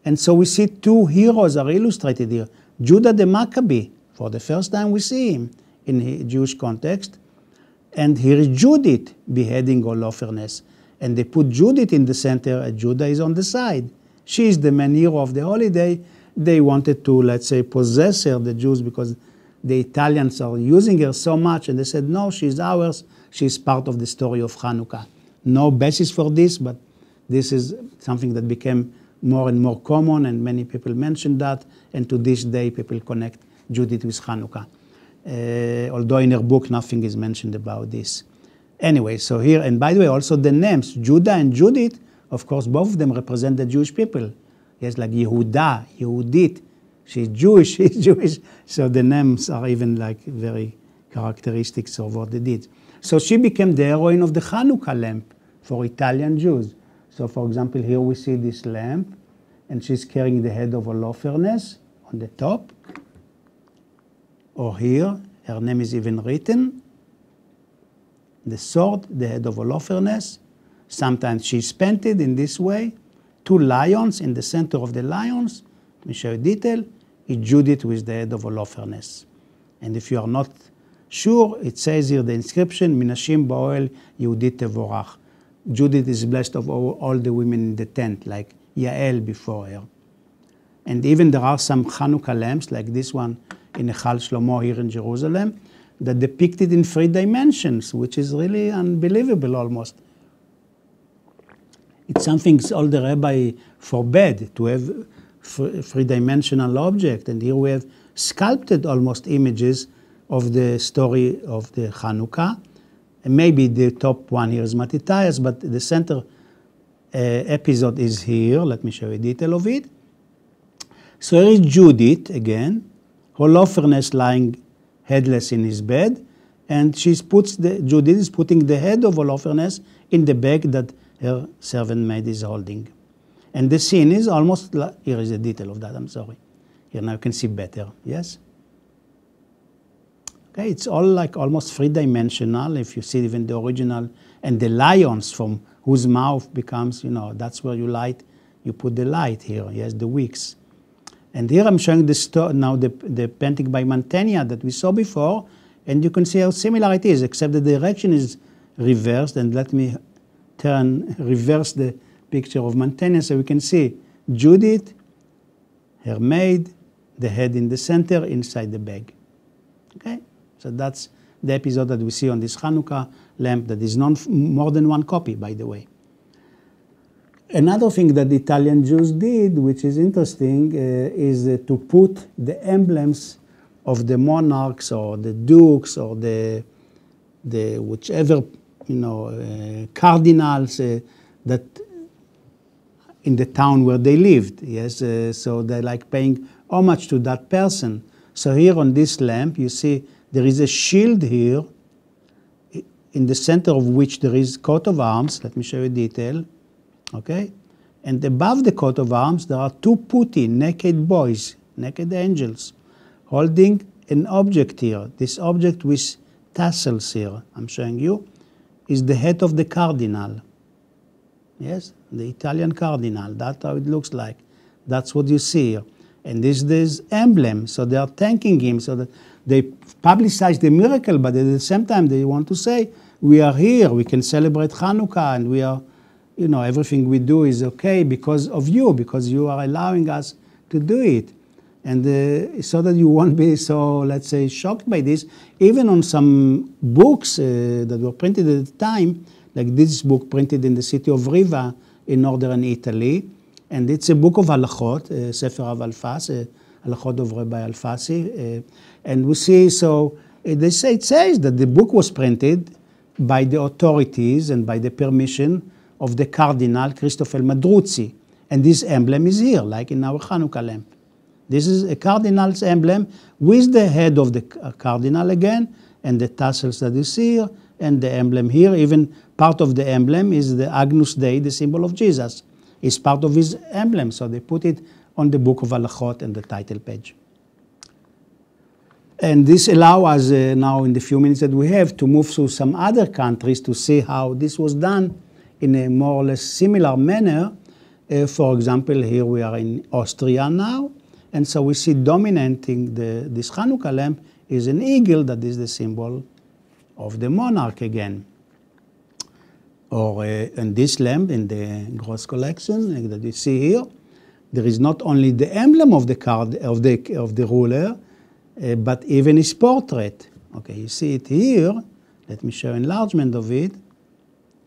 And so we see two heroes are illustrated here. Judah the Maccabee, for the first time we see him in a Jewish context. And here is Judith beheading Holofernes. And they put Judith in the center and Judah is on the side. She is the main hero of the holiday. They wanted to, let's say, possess her, the Jews, because the Italians are using her so much. And they said, no, she's ours. She's part of the story of Hanukkah. No basis for this, but this is something that became more and more common, and many people mention that. And to this day, people connect Judith with Hanukkah. Although in her book, nothing is mentioned about this. Anyway, so here, and by the way, also the names, Judah and Judith, of course, both of them represent the Jewish people. Yes, like Yehuda, Yehudit, she's Jewish, he's Jewish. So the names are even like very characteristics of what they did. So she became the heroine of the Hanukkah lamp for Italian Jews. So for example, here we see this lamp, and she's carrying the head of Holofernes on the top. Or here, her name is even written. The sword, the head of Holofernes. Sometimes she's painted in this way. Two lions in the center of the lions. Let me show you detail. It's Judith with the head of Holofernes. And if you are not sure, it says here the inscription, Minashim Ba'oel Yehudit Tevorach. Judith is blessed of all the women in the tent, like Yael before her. And even there are some Hanukkah lamps, like this one in Echal Shlomo here in Jerusalem, that depicted in 3 dimensions, which is really unbelievable almost. It's something all the rabbi forbade, to have three-dimensional object. And here we have sculpted almost images of the story of the Hanukkah. And maybe the top one here is Mattathias, but the center episode is here. Let me show you a detail of it. So here is Judith again, Holofernes lying headless in his bed, and Judith is putting the head of Holofernes in the bag that her servant maid is holding. And the scene is almost, here is a detail of that, I'm sorry. Here now you can see better, yes? Okay, it's all like almost three-dimensional, if you see even the original, and the lions from whose mouth becomes, that's where you put the light here, yes, the wicks. And here I'm showing now the painting by Mantegna that we saw before, and you can see how similar it is, except the direction is reversed. And let me reverse the picture of Mantegna so we can see Judith, her maid, the head in the center, inside the bag. Okay, so that's the episode that we see on this Hanukkah lamp that is more than one copy, by the way. Another thing that the Italian Jews did, which is interesting, is to put the emblems of the monarchs or the dukes or the whichever cardinals that in the town where they lived. Yes, so they're like paying homage to that person. So here on this lamp, you see there is a shield here, in the center of which there is coat of arms. Let me show you detail. Okay, and above the coat of arms there are two putti, naked boys, naked angels, holding an object here. This object with tassels here, I'm showing you, is the head of the cardinal. Yes, the Italian cardinal. That's how it looks like. That's what you see here. And this is emblem. So they are thanking him. So that they publicize the miracle, but at the same time they want to say, we are here, we can celebrate Hanukkah, and we are, everything we do is okay because of you, because you are allowing us to do it. And so that you won't be so, let's say, shocked by this. Even on some books that were printed at the time, like this book printed in the city of Riva in northern Italy. And it's a book of halachot, Sefer Rav Alfas, halachot of Rabbi Alfasi. And we see, so it says that the book was printed by the authorities and by the permission of the Cardinal Christopher Madruzzi. And this emblem is here, like in our Hanukkah lamp. This is a cardinal's emblem with the head of the cardinal again, and the tassels that you see here, and the emblem here. Even part of the emblem is the Agnus Dei, the symbol of Jesus. It's part of his emblem, so they put it on the book of Halachot and the title page. And this allows us now, in the few minutes that we have, to move through some other countries to see how this was done in a more or less similar manner. For example, here we are in Austria now, and so we see dominating this Hanukkah lamp is an eagle that is the symbol of the monarch again. Or in this lamp, in the Gross collection that you see here, there is not only the emblem of the card of the ruler, but even his portrait. Okay, you see it here. Let me show enlargement of it.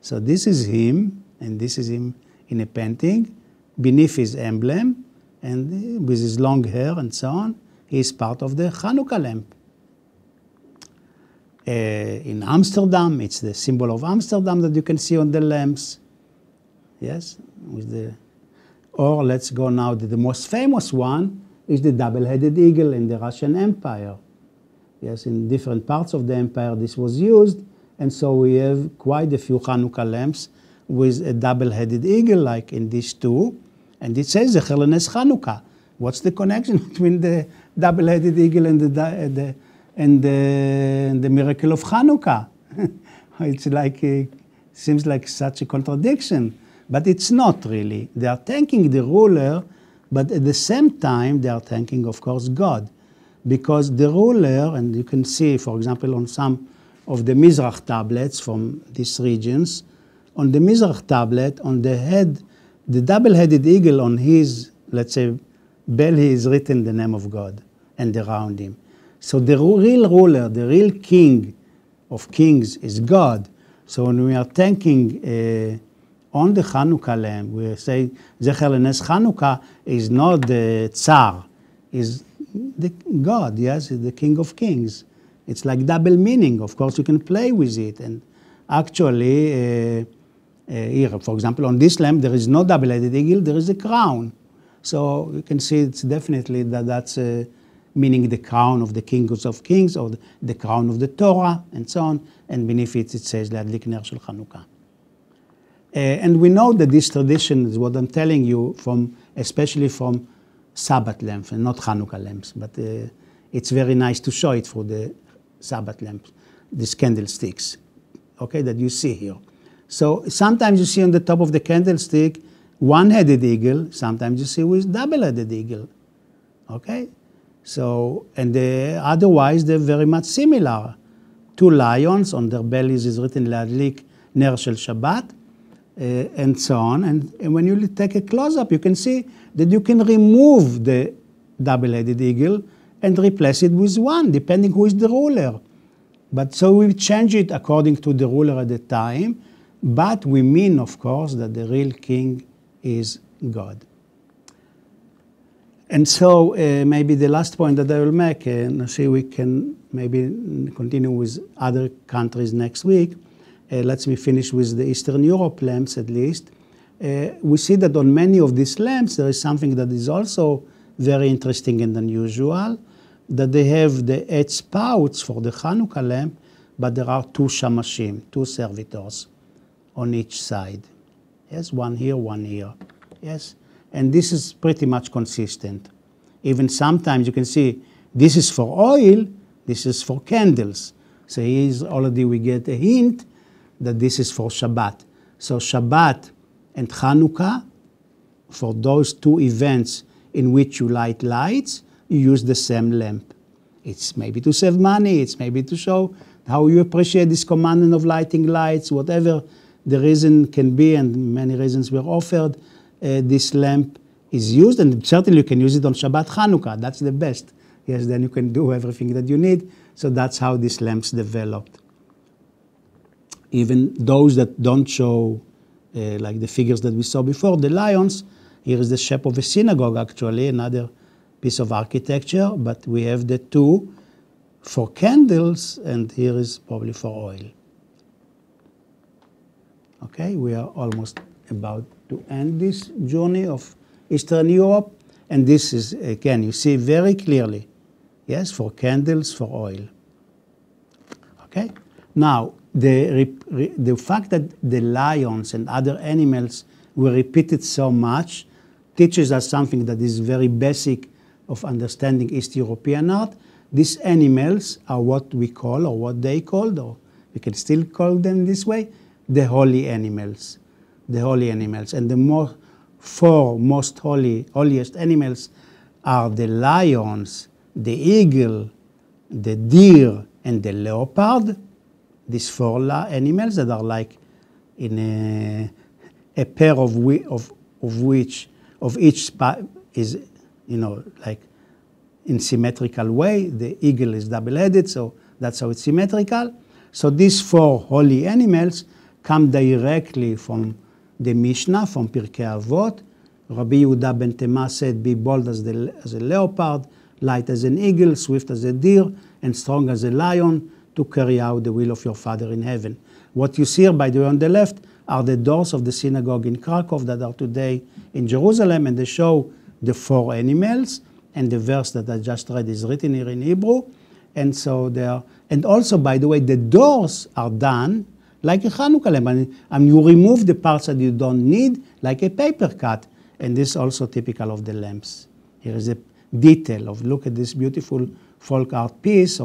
So this is him, and this is him in a painting, beneath his emblem, and with his long hair and so on. He is part of the Hanukkah lamp. In Amsterdam, it's the symbol of Amsterdam that you can see on the lamps. Yes, or let's go now to the most famous one, is the double-headed eagle in the Russian Empire. Yes, in different parts of the empire this was used, and so we have quite a few Hanukkah lamps with a double-headed eagle, like in these two, and it says the Heroines Hanukkah. What's the connection between the double-headed eagle and the miracle of Hanukkah? It's like seems like such a contradiction, but it's not really. They are thanking the ruler, but at the same time they are thanking, of course, God, because the ruler, and you can see, for example, on some of the Mizrach tablets from these regions, on the Mizrach tablet, on the head, the double-headed eagle on his, let's say, belly is written the name of God, and around him. So the real ruler, the real king of kings is God. So when we are thanking on the Hanukkah lamp, we say Zecher Lenes Hanukkah is not the Tsar, is the God, yes, the King of Kings. It's like double meaning. Of course, you can play with it. And actually, here, for example, on this lamp, there is no double-headed eagle, there is a crown. So you can see it's definitely that's meaning the crown of the Kings of Kings, or the crown of the Torah, and so on. And beneath it, it says Leadlik Ner Shel Hanukkah. And we know that this tradition is what I'm telling you, especially from Shabbat lamps, and not Hanukkah lamps. But it's very nice to show it for the Shabbat lamps, these candlesticks, okay, that you see here. So sometimes you see on the top of the candlestick one-headed eagle, sometimes you see with double-headed eagle, okay? So, and otherwise they're very much similar. Two lions, on their bellies is written Leadlik Ner Shel Shabbat, and so on. And when you take a close-up, you can see that you can remove the double-headed eagle and replace it with one, depending who is the ruler. But so we change it according to the ruler at the time, but we mean, of course, that the real king is God. And so maybe the last point that I will make, and I see we can maybe continue with other countries next week. Let me finish with the Eastern Europe lamps at least. We see that on many of these lamps there is something that is also very interesting and unusual, that they have the 8 spouts for the Hanukkah lamp, but there are 2 shamashim, 2 servitors on each side. Yes, one here, one here. Yes, and this is pretty much consistent. Even sometimes you can see this is for oil, this is for candles. So here already we get a hint that this is for Shabbat. So Shabbat and Hanukkah, for those 2 events in which you light lights, you use the same lamp. It's maybe to save money, it's maybe to show how you appreciate this commandment of lighting lights, whatever the reason can be, and many reasons were offered. This lamp is used, and certainly you can use it on Shabbat Hanukkah. That's the best. Yes, then you can do everything that you need. So that's how these lamps developed. Even those that don't show, like the figures that we saw before, the lions, here is the shape of a synagogue actually, another piece of architecture, but we have the 2 for candles, and here is probably for oil. Okay, we are almost about to end this journey of Eastern Europe, and this is, again, you see very clearly, yes, for candles, for oil. Okay? Now, the fact that the lions and other animals were repeated so much teaches us something that is very basic of understanding East European art. These animals are what we call, or what they called, or we can still call them this way, the holy animals. The holy animals. And the four most holiest animals are the lions, the eagle, the deer, and the leopard. These four animals that are like in a pair of each is, like in symmetrical way. The eagle is double-headed, so that's how it's symmetrical. So these four holy animals come directly from the Mishnah, from Pirkei Avot. Rabbi Yehuda ben Tema said, be bold as a leopard, light as an eagle, swift as a deer, and strong as a lion, to carry out the will of your Father in heaven. What you see here, by the way, on the left, are the doors of the synagogue in Krakow that are today in Jerusalem, and they show the four animals, and the verse that I just read is written here in Hebrew. And so and also, by the way, the doors are done like a Hanukkah lamp, and you remove the parts that you don't need, like a paper cut, and this is also typical of the lamps. Here is a detail of, look at this beautiful folk art piece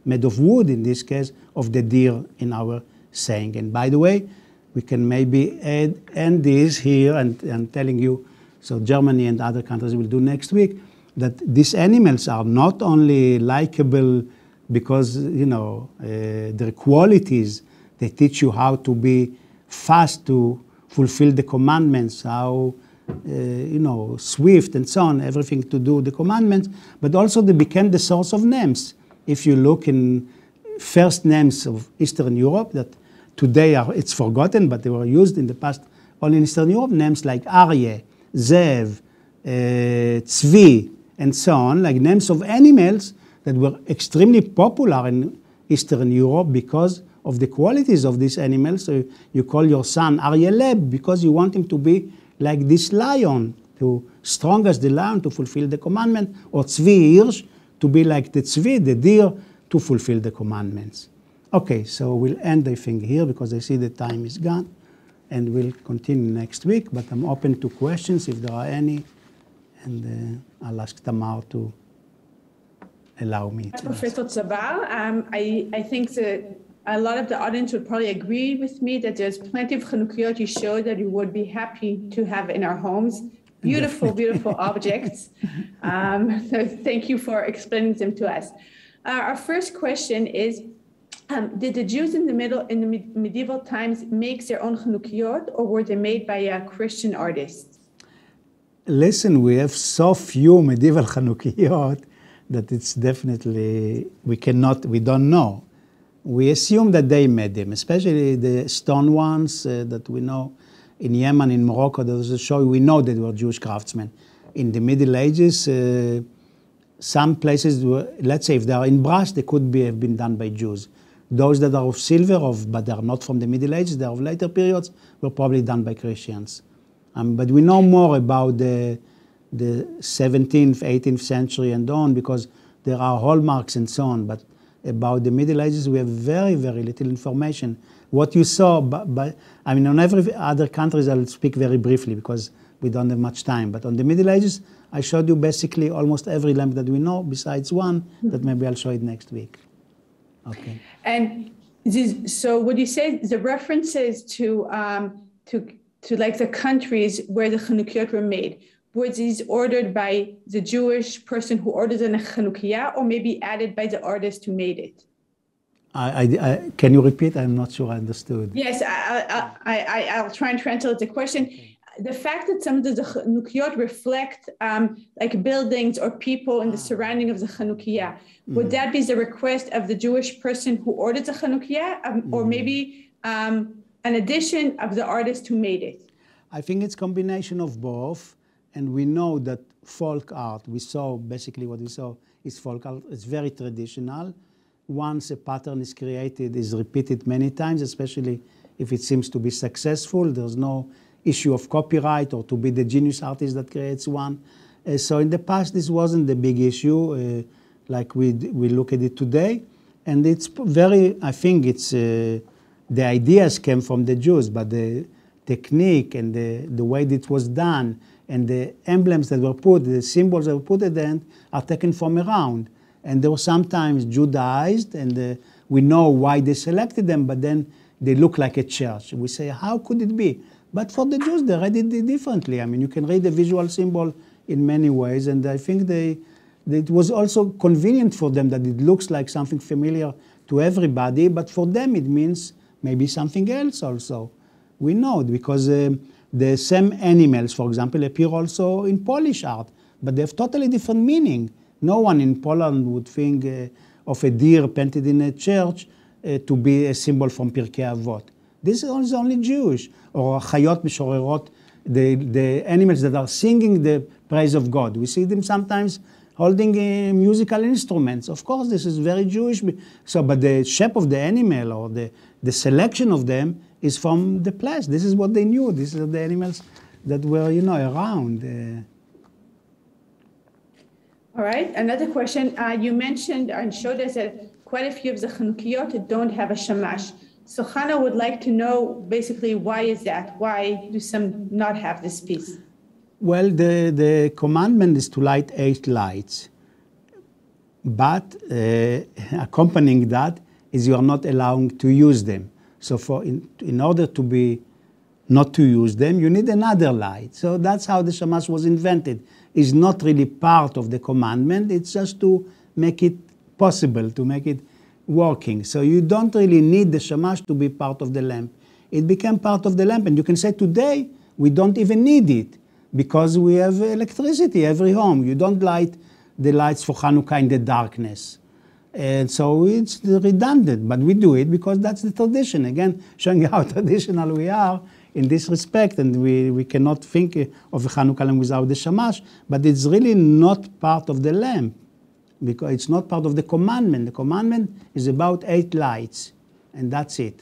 made of wood, in this case, of the deer in our saying. And by the way, we can maybe end this here and telling you, so Germany and other countries will do next week, that these animals are not only likable because, their qualities, they teach you how to be fast to fulfill the commandments, how swift and so on, everything to do the commandments, but also they became the source of names. If you look in first names of Eastern Europe, that today it's forgotten, but they were used in the past all in Eastern Europe, names like Aryeh, Zev, Tzvi, and so on, like names of animals that were extremely popular in Eastern Europe because of the qualities of these animals. So you call your son Aryeh Leb because you want him to be like this lion, strong as the lion to fulfill the commandment, or Tzvi Hirsch, to be like the Tzvi, the deer, to fulfill the commandments. Okay, so we'll end, I think, here because I see the time is gone, and we'll continue next week, but I'm open to questions if there are any, and I'll ask Tamar to allow me to Professor Sabar, I think that a lot of the audience would probably agree with me that there's plenty of Chanukiot you show that you would be happy to have in our homes. Beautiful, beautiful objects. So thank you for explaining them to us. Our first question is, did the Jews in the medieval times make their own Chanukiot, or were they made by a Christian artist? Listen, we have so few medieval Chanukiot that it's definitely, we don't know. We assume that they made them, especially the stone ones that we know in Yemen, in Morocco. There was a show, we know that they were Jewish craftsmen. In the Middle Ages, some places were, let's say if they are in brass, they could have been done by Jews. Those that are of silver, but they are not from the Middle Ages, they are of later periods, were probably done by Christians. But we know more about the 17th, 18th century and on, because there are hallmarks and so on. But about the Middle Ages, we have very, very little information. What you saw, on every other countries, I'll speak very briefly because we don't have much time. But on the Middle Ages, I showed you basically almost every lamp that we know, besides one, that maybe I'll show it next week. Okay. And so would you say the references to like the countries where the Chanukiot were made, were these ordered by the Jewish person who ordered the Chanukiah, or maybe added by the artist who made it? Can you repeat? I'm not sure I understood. Yes, I'll try and translate the question. Okay. The fact that some of the Chanukiot reflect like buildings or people in the surrounding of the Chanukiah, would that be the request of the Jewish person who ordered the Chanukiah, or maybe an addition of the artist who made it? I think it's a combination of both. And we know that folk art, basically what we saw is folk art. It's very traditional. Once a pattern is created, is repeated many times, especially if it seems to be successful. There's no issue of copyright or to be the genius artist that creates one. So in the past, this wasn't the big issue like we look at it today. And it's very, I think it's, the ideas came from the Jews, but the technique and the way that it was done and the emblems that were put, the symbols that were put at the end are taken from around. And they were sometimes Judaized, and we know why they selected them, but then they look like a church. We say, how could it be? But for the Jews, they read it differently. I mean, you can read the visual symbol in many ways, and I think it was also convenient for them that it looks like something familiar to everybody, but for them it means maybe something else also. We know it because the same animals, for example, appear also in Polish art, but they have totally different meaning. No one in Poland would think of a deer painted in a church to be a symbol from Pirkei Avot. This is only Jewish. Or Chayot Mishorerot, the animals that are singing the praise of God. We see them sometimes holding musical instruments. Of course, this is very Jewish. So, but the shape of the animal or the selection of them is from the place. This is what they knew. These are the animals that were, around. All right, another question. You mentioned and showed us that quite a few of the Chanukiot don't have a shamash. So Hannah would like to know basically why is that? Why do some not have this piece? Well, the commandment is to light 8 lights. But accompanying that is you are not allowing to use them. So in order to be not to use them, you need another light. So that's how the shamash was invented. It's not really part of the commandment. It's just to make it possible, to make it working. So you don't really need the shamash to be part of the lamp. It became part of the lamp, and you can say today we don't even need it because we have electricity every home. You don't light the lights for Hanukkah in the darkness. And so it's redundant, but we do it because that's the tradition. Again, showing how traditional we are in this respect, and we cannot think of a Hanukkah lamp without the shamash, but it's really not part of the lamp because it's not part of the commandment. The commandment is about 8 lights, and that's it.